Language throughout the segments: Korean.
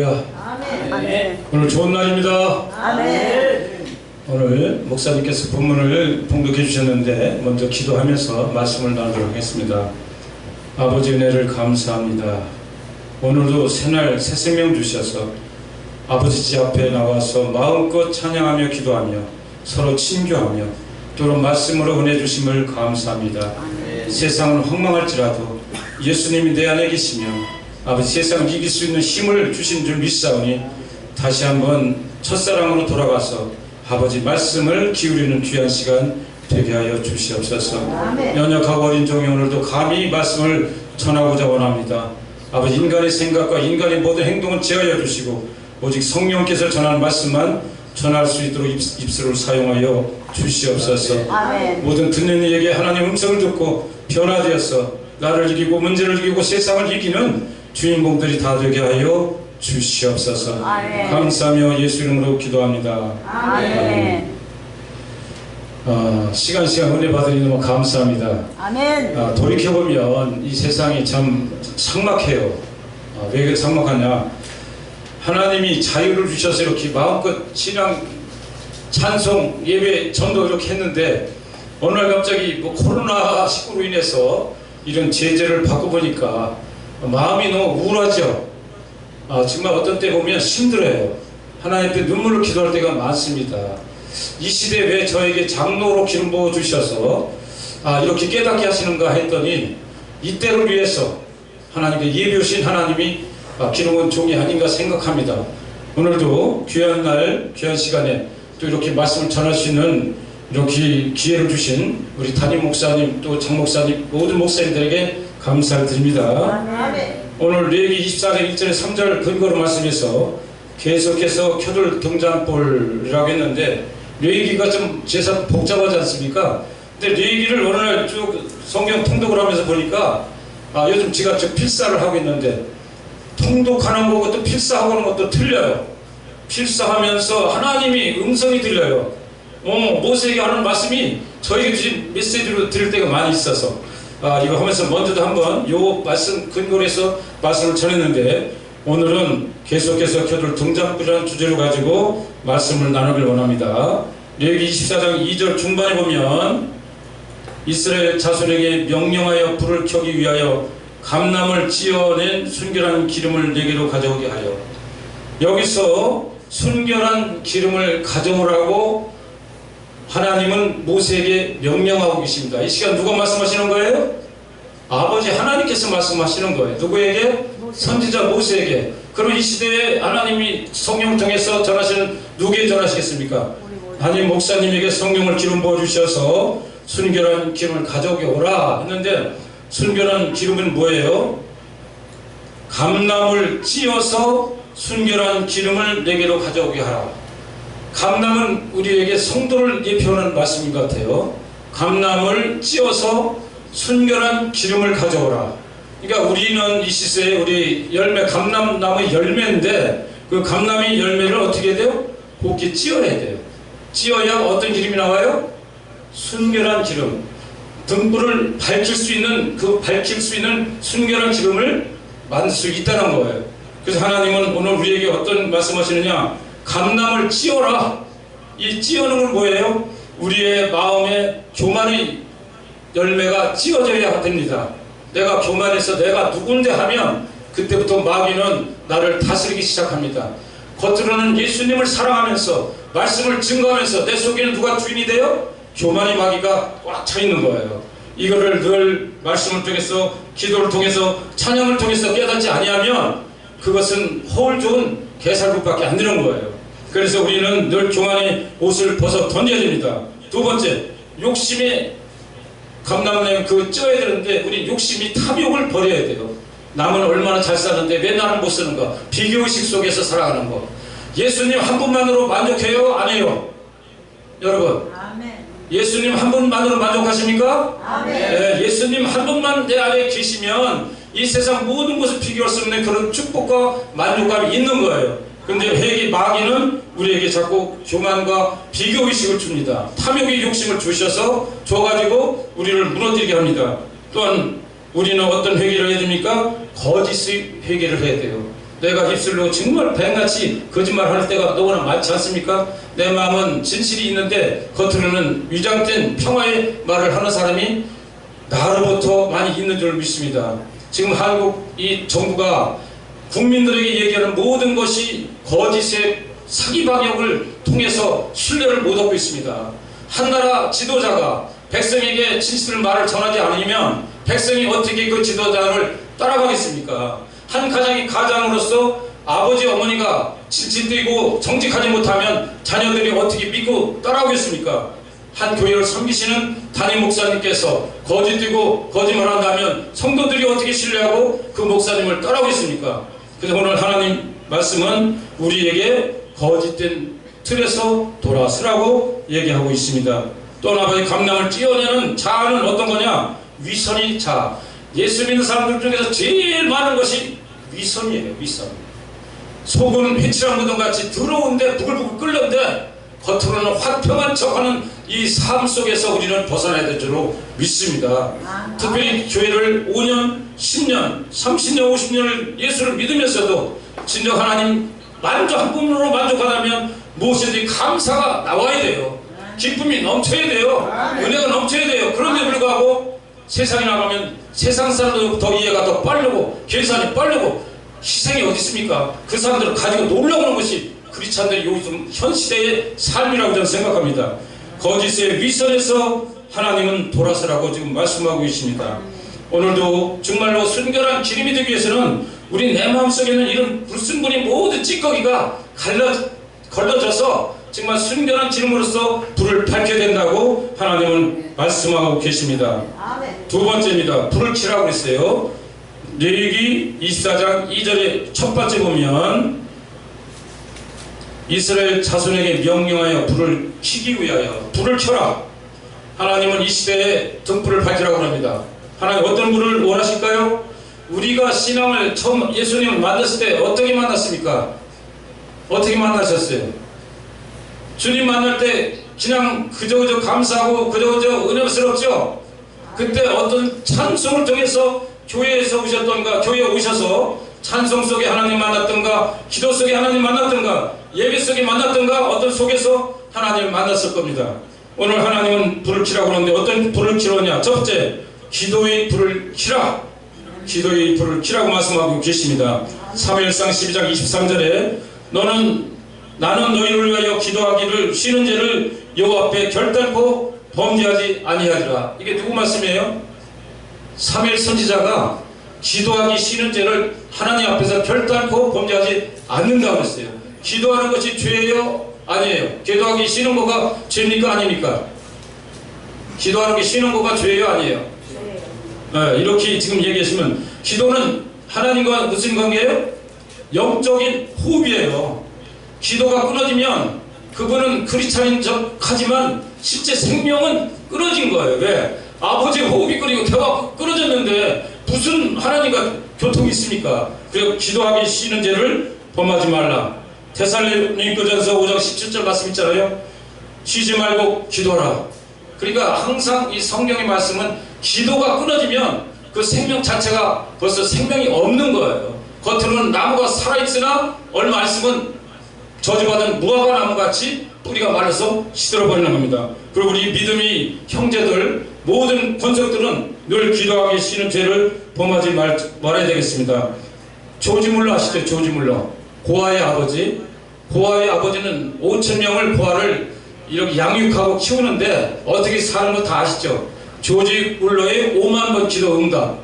아멘. 오늘 좋은 날입니다. 아멘. 오늘 목사님께서 본문을 봉독해 주셨는데 먼저 기도하면서 말씀을 나누도록 하겠습니다. 아버지 은혜를 감사합니다. 오늘도 새날 새 생명 주셔서 아버지 집 앞에 나와서 마음껏 찬양하며 기도하며 서로 친교하며 또한 말씀으로 은혜 주심을 감사합니다. 세상은 황망할지라도 예수님이 내 안에 계시며 아버지 세상을 이길 수 있는 힘을 주신 줄 믿사오니 다시 한번 첫사랑으로 돌아가서 아버지 말씀을 기울이는 귀한 시간 되게 하여 주시옵소서. 연약하고 어린 종이 오늘도 감히 말씀을 전하고자 원합니다. 아버지 인간의 생각과 인간의 모든 행동을 제하여 주시고 오직 성령께서 전하는 말씀만 전할 수 있도록 입술을 사용하여 주시옵소서. 아멘. 모든 듣는 이에게 하나님의 음성을 듣고 변화되어서 나를 이기고 문제를 이기고 세상을 이기는 주인공들이 다 되게 하여 주시옵소서. 아멘. 감사하며 예수 이름으로 기도합니다. 아멘. 시간 은혜 받으니 너무 감사합니다. 아멘. 돌이켜보면 이 세상이 참 삭막해요. 왜 그렇게 삭막하냐, 하나님이 자유를 주셔서 이렇게 마음껏 신앙, 찬송, 예배, 전도 이렇게 했는데 어느 날 갑자기 코로나19로 인해서 이런 제재를 받고 보니까 마음이 너무 우울하죠. 정말 어떤 때 보면 힘들어요. 하나님 앞에 눈물을 기도할 때가 많습니다. 이 시대에 왜 저에게 장로로 기름 부어 주셔서 이렇게 깨닫게 하시는가 했더니 이때를 위해서 하나님께 예비 오신 하나님이 기름은 종이 아닌가 생각합니다. 오늘도 귀한 날 귀한 시간에 또 이렇게 말씀을 전할 수 있는 이렇게 기회를 주신 우리 담임 목사님 또 장 목사님 모든 목사님들에게 감사를 드립니다. 아멘. 오늘 레위기 24장 1절에 3절 근거로 말씀해서 계속해서 켜둘 등잔불이라고 했는데 레위기가 좀 제사 복잡하지 않습니까? 근데 레위기를 어느 날 쭉 성경 통독을 하면서 보니까 요즘 제가 필사를 하고 있는데 통독하는 거고 또 필사하는 것도 틀려요. 필사하면서 하나님이 음성이 들려요. 모세에게 하는 말씀이 저에게 주신 메시지로 들을 때가 많이 있어서 이거 하면서 먼저도 한번 요 말씀 근거로 해서 말씀을 전했는데 오늘은 계속해서 켜둘 등잔불이라는 주제를 가지고 말씀을 나누길 원합니다. 레위기 24장 2절 중반에 보면 이스라엘 자손에게 명령하여 불을 켜기 위하여 감람을 찧어낸 순결한 기름을 내게로 가져오게 하여, 여기서 순결한 기름을 가져오라고 하나님은 모세에게 명령하고 계십니다. 이 시간 누가 말씀하시는 거예요? 아버지 하나님께서 말씀하시는 거예요. 누구에게? 선지자 모세에게. 그럼 이 시대에 하나님이 성령을 통해서 전하시는 누구에게 전하시겠습니까? 담임 목사님에게 성령을 기름 부어주셔서 순결한 기름을 가져오게 오라 했는데 순결한 기름은 뭐예요? 감람을 찧어서 순결한 기름을 내게로 가져오게 하라. 감람은 우리에게 성도를 예표하는 말씀인 것 같아요. 감람을 찧어서 순결한 기름을 가져오라. 그러니까 우리는 이 시세에 우리 열매, 감람나무의 열매인데 그 감람의 열매를 어떻게 해야 돼요? 곱게 찧어야 돼요. 찧어야 어떤 기름이 나와요? 순결한 기름. 등불을 밝힐 수 있는 순결한 기름을 만들 수 있다는 거예요. 그래서 하나님은 오늘 우리에게 어떤 말씀하시느냐, 감람을 찧어라. 이 찧어는 건 뭐예요? 우리의 마음에 교만의 열매가 찧어져야 됩니다. 내가 교만해서 내가 누군데 하면 그때부터 마귀는 나를 다스리기 시작합니다. 겉으로는 예수님을 사랑하면서 말씀을 증거하면서 내 속에는 누가 주인이 돼요? 교만의 마귀가 꽉 차 있는 거예요. 이거를 늘 말씀을 통해서 기도를 통해서 찬양을 통해서 깨닫지 아니하면 그것은 허울 좋은 개살국밖에 안 되는 거예요. 그래서 우리는 늘 교만의 옷을 벗어 던져야 됩니다. 두 번째, 욕심에 감당하는 쪄야 되는데 우리 욕심이 탐욕을 버려야 돼요. 남은 얼마나 잘 사는데 왜 나는 못 쓰는가? 비교의식 속에서 살아가는 거. 예수님 한 분만으로 만족해요? 안 해요? 여러분, 아멘. 예수님 한 분만으로 만족하십니까? 아멘. 예수님 한 분만 내 안에 계시면 이 세상 모든 것을 비교할 수 없는 그런 축복과 만족감이 있는 거예요. 근데 회개 마귀는 우리에게 자꾸 교만과 비교의식을 줍니다. 탐욕의 욕심을 주셔서 줘가지고 우리를 무너뜨리게 합니다. 또한 우리는 어떤 회개를 해야 됩니까? 거짓의 회개를 해야 돼요. 내가 입술로 정말 뱀같이 거짓말할 때가 너무나 많지 않습니까? 내 마음은 진실이 있는데 겉으로는 위장된 평화의 말을 하는 사람이 나로부터 많이 있는 줄 믿습니다. 지금 한국 이 정부가 국민들에게 얘기하는 모든 것이 거짓의 사기 방역을 통해서 신뢰를 못 얻고 있습니다. 한 나라 지도자가 백성에게 진실을 말을 전하지 않으면 백성이 어떻게 그 지도자를 따라가겠습니까? 한 가정이 가장으로서 아버지 어머니가 질질되고 정직하지 못하면 자녀들이 어떻게 믿고 따라오겠습니까? 한 교회를 섬기시는 담임 목사님께서 거짓되고 거짓말한다면 성도들이 어떻게 신뢰하고 그 목사님을 따라오겠습니까? 그래서 오늘 하나님 말씀은 우리에게 거짓된 틀에서 돌아서라고 얘기하고 있습니다. 또 아버지 감람을 찌어내는 자아는 어떤 거냐? 위선이 자아. 예수 믿는 사람들 중에서 제일 많은 것이 위선이에요. 위선. 속은 회칠한 무덤같이 더러운데 부글부글 끓는데 겉으로는 화평한 척하는 이 삶 속에서 우리는 벗어나야 될 줄로 믿습니다. 특별히 교회를 5년, 10년, 30년, 50년을 예수를 믿으면서도 진정 하나님 한 분으로 만족하다면 무엇이든지 감사가 나와야 돼요. 기쁨이 넘쳐야 돼요. 은혜가 넘쳐야 돼요. 그런데 불구하고 세상에 나가면 세상 사람들보다 이해가 더 빠르고 계산이 빠르고 희생이 어디 있습니까? 그 사람들을 가지고 놀라오는 것이 크리스찬들이 요즘 현 시대의 삶이라고 저는 생각합니다. 거짓의 위선에서 하나님은 돌아서라고 지금 말씀하고 계십니다. 오늘도 정말로 순결한 기름이 되기 위해서는 우리 내 마음속에는 이런 불순물이 모든 찌꺼기가 걸러져서 정말 순결한 기름으로서 불을 밝혀야 된다고 하나님은 말씀하고 계십니다. 두 번째입니다. 불을 켜라고 그랬어요. 레위기 24장 2절에 첫 번째 보면 이스라엘 자손에게 명령하여 불을 켜기 위하여 불을 켜라. 하나님은 이 시대에 등불을 밝히라고 합니다. 하나님 어떤 불을 원하실까요? 우리가 신앙을 처음 예수님을 만났을 때 어떻게 만났습니까? 어떻게 만나셨어요? 주님 만날 때 그냥 그저 감사하고 그저 은혜스럽죠? 그때 어떤 찬송을 통해서 교회에서 오셨던가, 교회에 오셔서 찬송 속에 하나님 만났던가, 기도 속에 하나님 만났던가, 예배 속에 만났던가, 어떤 속에서 하나님을 만났을 겁니다. 오늘 하나님은 불을 켜라고 하는데 어떤 불을 켜느냐? 첫째, 기도의 불을 켜라. 기도의 불을 켜라고 말씀하고 계십니다. 사무엘상 12장 23절에 나는 너희를 위하여 기도하기를 쉬는 죄를 여호와 앞에 결단코 범죄하지 아니하리라. 이게 누구 말씀이에요? 사무엘 선지자가 기도하기 쉬는 죄를 하나님 앞에서 결단코 범죄하지 않는다고 했어요. 기도하는 것이 죄예요? 아니에요. 기도하기 쉬는 거가 죄입니까? 아닙니까? 기도하는 게 쉬는 거가 죄예요? 아니에요? 네, 이렇게 지금 얘기하시면 기도는 하나님과 무슨 관계예요? 영적인 호흡이에요. 기도가 끊어지면 그분은 크리스찬인 척하지만 실제 생명은 끊어진 거예요. 왜? 아버지의 호흡이 끊이고 대화가 끊어졌는데 무슨 하나님과 교통이 있습니까? 그리고 기도하기 쉬는 죄를 범하지 말라. 데살로니가전서 5장 17절 말씀 있잖아요. 쉬지 말고 기도하라. 그러니까 항상 이 성경의 말씀은 기도가 끊어지면 그 생명 자체가 벌써 생명이 없는 거예요. 겉으로는 나무가 살아있으나 얼마 안 있으면 저주받은 무화과 나무같이 뿌리가 말라서 시들어버리는 겁니다. 그리고 우리 믿음이 형제들 모든 권속들은 늘 기도하기 쉬는 죄를 범하지 말아야 되겠습니다. 조지 물러 아시죠? 조지 물러 고아의 아버지. 고아의 아버지는 5,000명을 고아를 이렇게 양육하고 키우는데 어떻게 사는 거 다 아시죠? 조지 물러의 5만 번 기도 응답.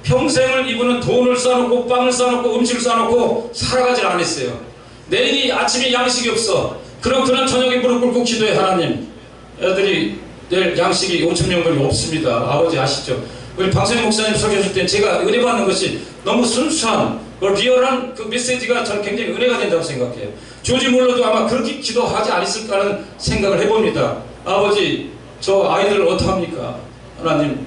평생을 이분은 돈을 쌓아놓고 빵을 쌓아놓고 음식을 쌓아놓고 살아가질 않았어요. 내일이 아침에 양식이 없어. 그럼 그는 저녁에 무릎 꿇고 기도해. 하나님, 애들이 내일 양식이 5,000명분이 없습니다. 아버지 아시죠? 우리 방송인 목사님 설교하실 때 제가 은혜 받는 것이 너무 순수한 리얼한 그 메시지가 저는 굉장히 은혜가 된다고 생각해요. 조지 물러도 아마 그렇게 기도하지 않았을까 하는 생각을 해봅니다. 아버지, 저 아이들을 어떡합니까? 하나님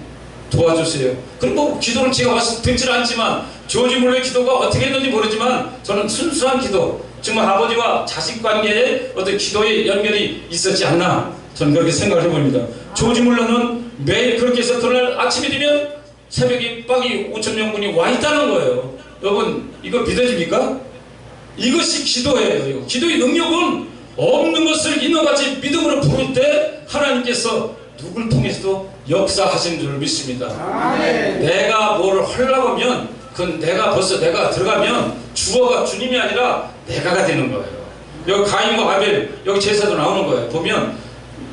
도와주세요. 그리고 기도를 제가 듣질 않지만 조지 물러의 기도가 어떻게 했는지 모르지만 저는 순수한 기도, 정말 아버지와 자식 관계에 어떤 기도의 연결이 있었지 않나 저는 그렇게 생각을 해봅니다. 조지 물러는 매일 그렇게 해서 그날 아침이 되면 새벽에 빵이 5,000명분이 와 있다는 거예요. 여러분 이거 믿어집니까? 이것이 기도예요. 기도의 능력은 없는 것을 있는 같이 믿음으로 부를 때 하나님께서 누굴 통해서도 역사하시는 줄 믿습니다. 아멘. 내가 뭘 하려고 하면 그건 내가 들어가면 주어가 주님이 아니라 내가가 되는 거예요. 여기 가인과 아벨 여기 제사도 나오는 거예요. 보면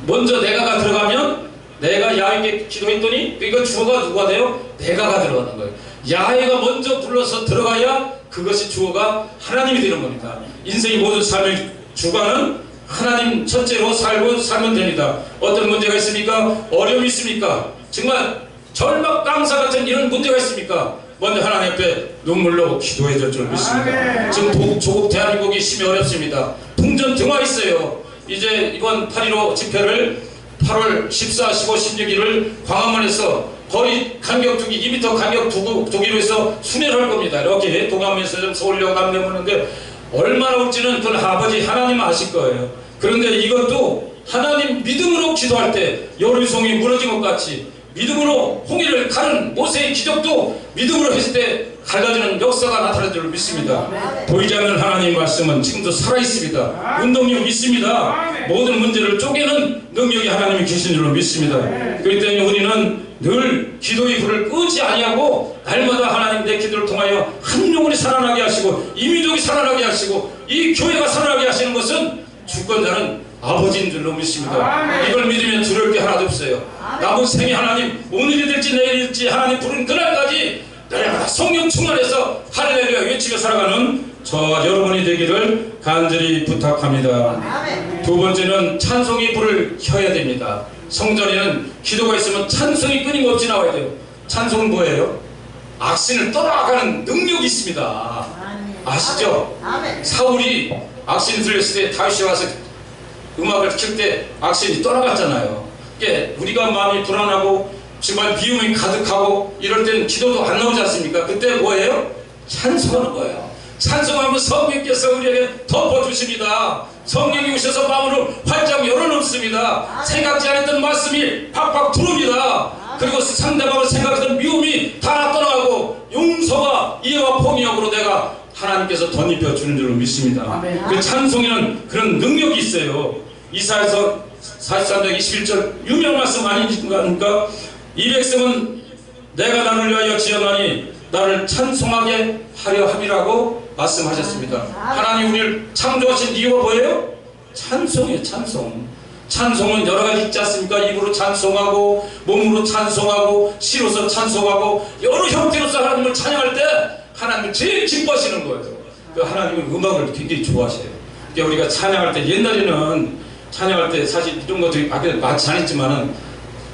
먼저 내가가 들어가면 내가 야훼에게 기도했더니 이거 주어가 누가 돼요? 내가가 들어가는 거예요. 야훼가 먼저 불러서 들어가야 그것이 주어가 하나님이 되는 겁니다. 인생의 모든 삶의 주관은 하나님 첫째로 살면 됩니다. 어떤 문제가 있습니까? 어려움이 있습니까? 정말 절막 강사 같은 이런 문제가 있습니까? 먼저 하나님 앞에 눈물로 기도해야 될 줄 믿습니다. 지금 조국 대한민국이 심히 어렵습니다. 통전 등화 있어요. 이제 이번 8.15 집회를 8월 14, 15, 16일을 광화문에서 거리 간격 두기 2m 간격 두기로 해서 순회를 할 겁니다. 이렇게 동암에서 좀 서울역 남대문인데 얼마나 올지는 그건 아버지 하나님 아실 거예요. 그런데 이것도 하나님 믿음으로 기도할 때 여리송이 무너진 것 같이 믿음으로 홍해를 가른 모세의 기적도 믿음으로 했을 때 갈라지는 역사가 나타날 줄 믿습니다. 보이지 않는 하나님의 말씀은 지금도 살아있습니다. 운동력 있습니다. 모든 문제를 쪼개는 능력이 하나님이 계신 줄로 믿습니다. 그렇기 때문에 우리는 늘 기도의 불을 끄지 아니하고 날마다 하나님 내 기도를 통하여 한 영혼이 살아나게 하시고 이 민족이 살아나게 하시고 이 교회가 살아나게 하시는 것은 주권자는 아버지인 줄로 믿습니다. 이걸 믿으면 두려울 게 하나도 없어요. 남은 생이 하나님 오늘이 될지 내일이 될지 하나님 부른 그날까지 날마다 성령 충만해서 할렐루야 외치며 살아가는 저와 여러분이 되기를 간절히 부탁합니다. 두 번째는 찬송의 불을 켜야 됩니다. 성전에는 기도가 있으면 찬송이 끊임없이 나와야 돼요. 찬송은 뭐예요? 악신을 떠나가는 능력이 있습니다. 아시죠? 사울이 악신이 들렸을 때 다윗이 와서 음악을 킬 때 악신이 떠나갔잖아요. 이게 우리가 마음이 불안하고 정말 미움이 가득하고 이럴 때는 기도도 안 나오지 않습니까? 그때 뭐예요? 찬송하는 거예요. 찬송하면 성령께서 우리에게 덮어주십니다. 성령이 오셔서 마음으로 활짝 열어놓습니다. 생각지 않았던 말씀이 팍팍 들어옵니다. 그리고 상대방을 생각했던 미움이 다 떠나가고 용서와 이해와 포기함으로 내가 하나님께서 덧입혀 주는 줄로 믿습니다. 그 찬송에는 그런 능력이 있어요. 이사야서 43장 21절 유명 말씀 아닙니까? 이 백성은 내가 나를 위하여 지었나니 나를 찬송하게 하려 함이라고 말씀하셨습니다. 하나님 우리를 창조하신 이유가 뭐예요? 찬송이에요. 찬송은 여러 가지 있지 않습니까? 입으로 찬송하고 몸으로 찬송하고 시로서 찬송하고 여러 형태로서 하나님을 찬양할 때 하나님을 제일 기뻐하시는 거예요. 그 하나님은 음악을 굉장히 좋아하셔요. 그러니까 우리가 찬양할 때 옛날에는 찬양할 때 사실 이런 것들이 많지 않았지만은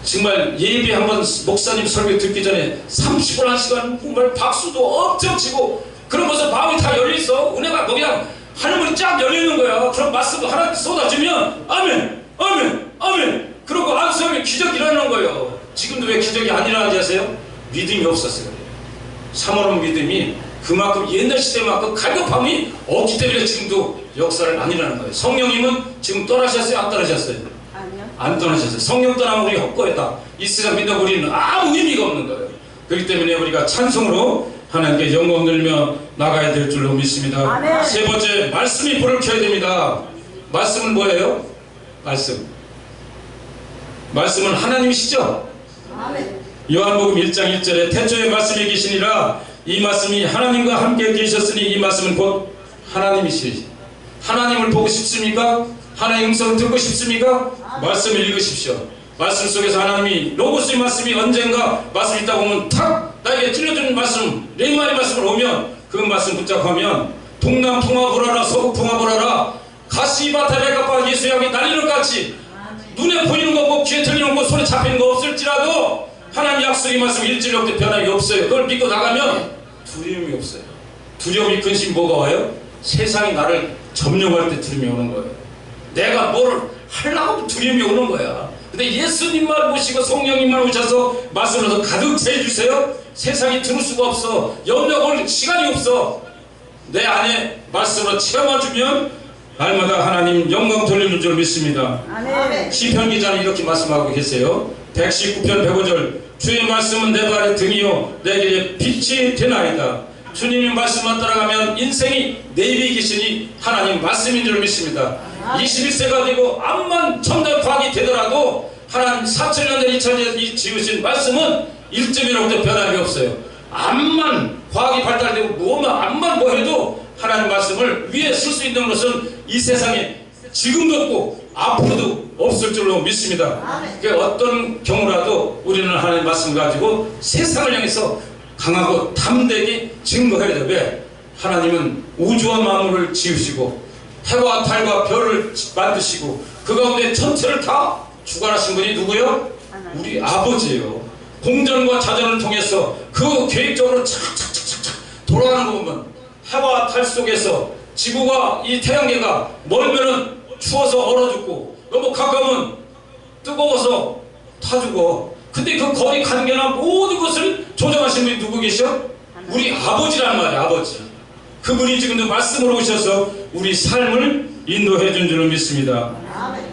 정말 예배 한번 목사님 설교 듣기 전에 30분 1시간 정말 박수도 엄청 치고 그러면서 마음이 다 열려있어. 은혜가 그냥 하늘문이 쫙 열려있는 거야. 그럼 말씀도 하나님 쏟아주면 아멘 아멘 아멘 그러고 안수하면 기적이 일어나는 거예요. 지금도 왜 기적이 안 일어나지 아세요? 믿음이 없었어요. 사모론 믿음이 그만큼 옛날 시대만큼 갈급함이 없기 때문에 지금도 역사를 안 일어나는 거예요. 성령님은 지금 떠나셨어요? 안 떠나셨어요? 아니요. 안 떠나셨어요. 성령 떠나면 우리 헛거였다. 이 세상 믿는 우리는 아무 의미가 없는 거예요. 그렇기 때문에 우리가 찬송으로 하나님께 영광 들며 나가야 될 줄로 믿습니다. 아멘. 세 번째, 말씀이 불을 켜야 됩니다. 말씀은 뭐예요? 말씀은 하나님이시죠? 아멘. 요한복음 1장 1절에 태초에 말씀이 계시니라 이 말씀이 하나님과 함께 계셨으니 이 말씀은 곧 하나님이시지. 하나님을 보고 싶습니까? 하나님의 음성을 듣고 싶습니까? 말씀을 읽으십시오. 말씀 속에서 하나님이 로고스의 말씀이 언젠가 말씀이 있다고 하면 탁 나에게 들려주는 말씀 레이마의 말씀을 오면 그 말씀 붙잡하면 동남 풍화불하라 서북 풍화불하라 가시바타 백합화 예수양이 날리는 것 같이 눈에 보이는 거 없고 귀에 들리는 거 손에 잡히는 거 없을지라도 하나님 약속의 말씀 일주일역대 변함이 없어요. 그걸 믿고 나가면 두려움이 없어요. 두려움이 근심 뭐가 와요? 세상이 나를 점령할 때 두려움이 오는 거예요. 내가 뭐를 하려고 두려움이 오는 거야. 근데 예수님만 모시고 성령님만 오셔서 말씀으로 가득 채워주세요. 세상이 들을 수가 없어. 염려할 시간이 없어. 내 안에 말씀으로 채워주면 날마다 하나님 영광 돌리는 줄 믿습니다. 아멘. 시편 기자는 이렇게 말씀하고 계세요. 119편 105절 주의 말씀은 내 발의 등이요 내 길에 빛이 되나이다. 주님의 말씀만 따라가면 인생이 내비 계시니 하나님 말씀인 줄 믿습니다. 21세가 되고 암만 첨단 과학이 되더라도 하나님 4천년 전 2000년 지으신 말씀은 1점이라고도 변함이 없어요. 암만 과학이 발달되고 암만 뭐 해도 하나님 말씀을 위에 쓸 수 있는 것은 이 세상에 지금도 없고 앞으로도 없을 줄로 믿습니다. 그 어떤 경우라도 우리는 하나님 말씀 가지고 세상을 향해서 강하고 담대하게 증거해야 돼요. 왜? 하나님은 우주와 만물을 지으시고 해와 달과 별을 만드시고 그 가운데 전체를 다 주관하신 분이 누구요? 우리 아버지예요. 공전과 자전을 통해서 그 계획적으로 착착착착 돌아가는 거 보면 해와 달 속에서 지구가 이 태양계가 멀면은 추워서 얼어 죽고 너무 가까우면 뜨거워서 타 죽어. 근데 그 거리 간격이나 모든 것을 조정하신 분이 누구 계셔? 우리 아버지란 말이야. 아버지. 그분이 지금도 말씀으로 오셔서 우리 삶을 인도해 준 줄을 믿습니다.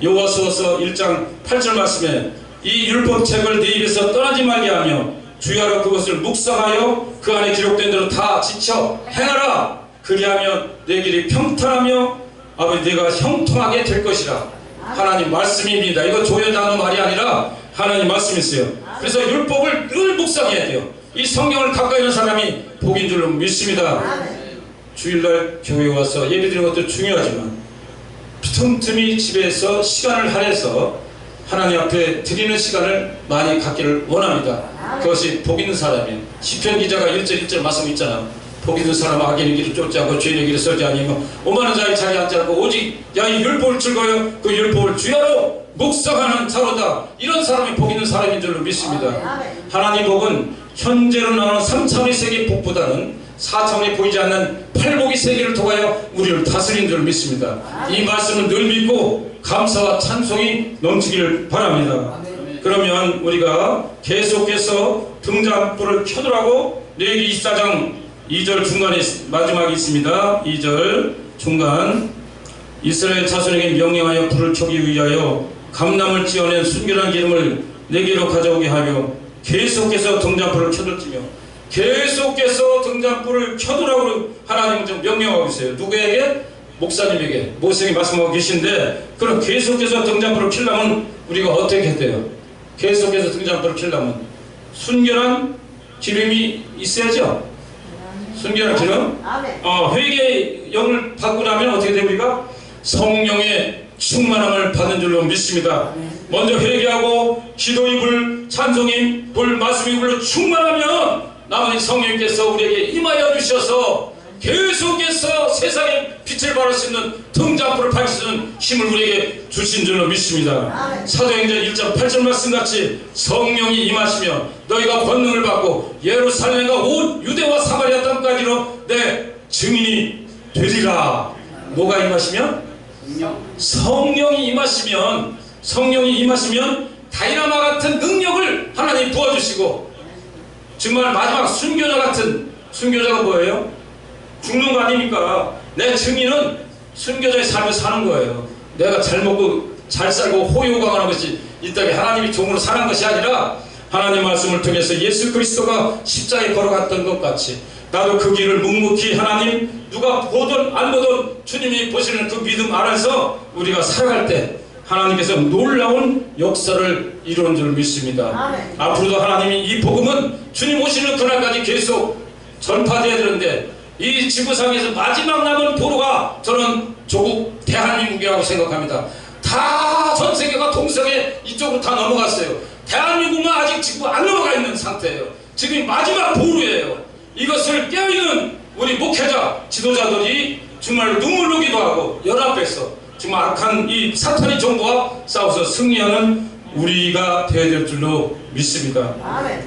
여호와서서 1장 8절 말씀에 이 율법책을 네 입에서 떠나지 말게 하며 주야로 그것을 묵상하여 그 안에 기록된 대로 다 지켜 행하라. 그리하면 내 길이 평탄하며 아버지 내가 형통하게 될 것이라. 하나님 말씀입니다. 이거 조연장로 말이 아니라 하나님 말씀이세요. 그래서 율법을 늘 묵상해야 돼요. 이 성경을 가까이 있는 사람이 복인 줄로 믿습니다. 주일날 교회에 와서 예배드리는 것도 중요하지만 틈틈이 집에서 시간을 할애해서 하나님 앞에 드리는 시간을 많이 갖기를 원합니다. 그것이 복 있는 사람이에요. 시편 기자가 1절 1절 말씀 있잖아. 복 있는 사람은 악인의 길을 쫓지 않고 죄인의 길을 서지 아니며 오만한 자의 자리에 앉지 않고 오직 야이 율법을 즐거워 그 율법을 주야로 묵상하는 자로다. 이런 사람이 복 있는 사람인 줄로 믿습니다. 하나님 복은 현재로 나오는 3차원의 세계 복보다는 4차원에 보이지 않는 팔복의 세계를 통하여 우리를 다스린 줄 믿습니다. 이 말씀을 늘 믿고 감사와 찬송이 넘치기를 바랍니다. 그러면 우리가 계속해서 등잔불을 켜두라고 레위기 24장 2절 중간에 마지막에 있습니다. 2절 중간 이스라엘 자손에게 명령하여 불을 켜기 위하여 감람을 찧어낸 순결한 기름을 내게로 가져오게 하며 계속해서 등잔불을 켜둘지며 계속해서 등잔불을 켜두라고 하나님은 좀 명령하고 있어요. 누구에게? 목사님에게 모세에게 말씀하고 계신데 그럼 계속해서 등잔불을 켜려면 우리가 어떻게 해야 돼요? 계속해서 등잔불을 켜려면 순결한 기름이 있어야죠. 순결한 기름? 회개의 영을 받고 나면 어떻게 돼요? 우리가 성령의 충만함을 받는 줄로 믿습니다. 먼저 회개하고 기도의 불, 찬송의 불, 말씀의 불로 충만하면 나머지 성령께서 우리에게 임하여 주셔서 계속해서 세상에 빛을 발할 수 있는 등잔불을 밝힐 수 있는 힘을 우리에게 주신 줄로 믿습니다. 사도행전 1장 8절 말씀같이 성령이 임하시며 너희가 권능을 받고 예루살렘과 온 유대와 사마리아 땅까지로 내 증인이 되리라. 뭐가 임하시면? 성령이 임하시면 다이나마 같은 능력을 하나님 부어주시고 정말 마지막 순교자 같은 순교자가 뭐예요? 죽는 거 아닙니까? 내 증인은 순교자의 삶을 사는 거예요. 내가 잘 먹고 잘 살고 호요강하는 것이 이 땅에 하나님이 종으로 사는 것이 아니라 하나님 말씀을 통해서 예수 그리스도가 십자가에 걸어갔던 것 같이 나도 그 길을 묵묵히 하나님 누가 보든 안 보든 주님이 보시는 그 믿음 안에서 우리가 살아갈 때 하나님께서 놀라운 역사를 이루는 줄 믿습니다. 앞으로도 하나님이 이 복음은 주님 오시는 그날까지 계속 전파되어야 되는데 이 지구상에서 마지막 남은 도로가 저는 조국 대한민국이라고 생각합니다. 다 전 세계가 동성애 이쪽으로 다 넘어갔어요. 대한민국만 아직 지구 안 넘어가 있는 상태예요. 지금 마지막 보루예요. 이것을 깨어있는 우리 목회자 지도자들이 정말 눈물로 기도하고 연합해서 정말 악한 이 사탄의 정부와 싸워서 승리하는 우리가 되어야 될 줄로 믿습니다.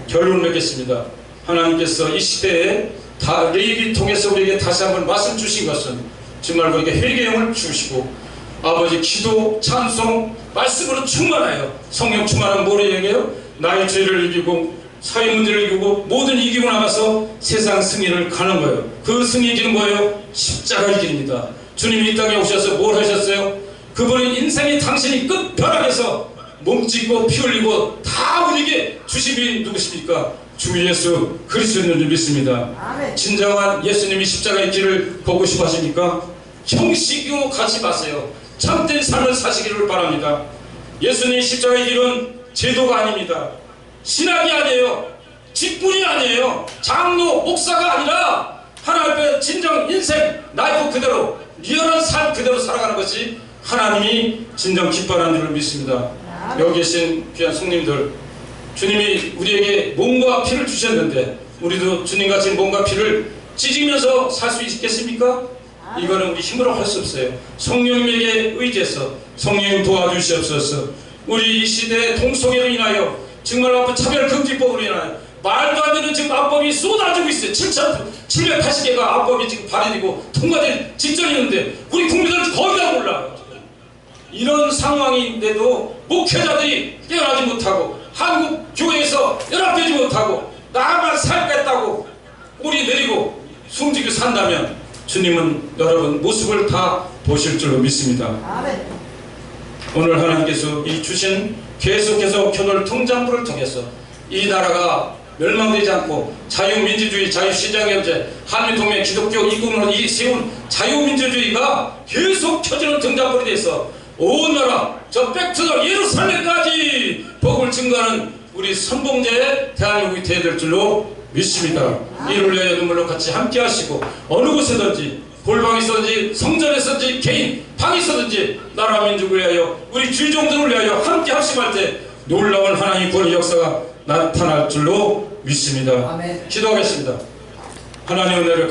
결론을 맺겠습니다. 하나님께서 이 시대에 다 레위기 통해서 우리에게 다시 한번 말씀 주신 것은 정말 우리에게 회개형을 주시고 아버지 기도, 찬송, 말씀으로 충만하여 성령 충만한 뭐를 얘기해요? 나의 죄를 이기고 사회 문제를 이기고 모든 이기고 나가서 세상 승리를 가는 거예요. 그 승리의 길은 뭐예요? 십자가의 길입니다. 주님이 이 땅에 오셔서 뭘 하셨어요? 그분은 인생이 당신이 끝벼락에서 몸 찢고 피 흘리고 다 우리에게 주심이 누구십니까? 주 예수 그리스도인 줄 믿습니다. 진정한 예수님이 십자가의 길을 보고 싶어 하십니까? 형식으로 가지 마세요. 참된 삶을 사시기를 바랍니다. 예수님 십자가의 길은 제도가 아닙니다. 신학이 아니에요. 직분이 아니에요. 장로, 목사가 아니라 하나님 앞에 진정 인생 라이프 그대로 리얼한 삶 그대로 살아가는 것이 하나님이 진정 기뻐하는 줄을 믿습니다. 여기 계신 귀한 성님들, 주님이 우리에게 몸과 피를 주셨는데 우리도 주님같이 몸과 피를 찢으면서 살 수 있겠습니까? 이거는 우리 힘으로 할 수 없어요. 성령님에게 의지해서 성령님 도와주시옵소서. 우리 이 시대의 통속에로 인하여 정말 아픈 차별금지법으로 인하여 말도 안 되는 지금 압법이 쏟아지고 있어요. 7,780개가 압법이 지금 발의되고 통과될 직전이었는데 우리 국민들은 거의 다 몰라요. 이런 상황인데도 목회자들이 깨어나지 못하고 한국 교회에서 연합되지 못하고 나만 살겠다고 꼬리 내리고 숨지고 산다면 주님은 여러분 모습을 다 보실 줄로 믿습니다. 오늘 하나님께서 이 주신 계속해서 교돌 통장부를 통해서 이 나라가 멸망되지 않고 자유민주주의, 자유시장경제, 한미동맹, 기독교 이국으로 세운 자유민주주의가 계속 켜지는 등장불이 돼서 온 나라 저 백투더 예루살렘까지 복을 증거하는 우리 선봉제의 대한민국이 되어야 될 줄로 믿습니다. 이를 위하여 눈물로 같이 함께 하시고 어느 곳에든지 골방에 있었든지 성전에 있었든지 개인 방에 있었든지 나라 민족을 위하여 우리 주의종들을 위하여 함께 합심할 때 놀라운 하나님의 구원의 역사가 나타날 줄로 믿습니다. 아멘. 기도하겠습니다. 하나님의 은혜를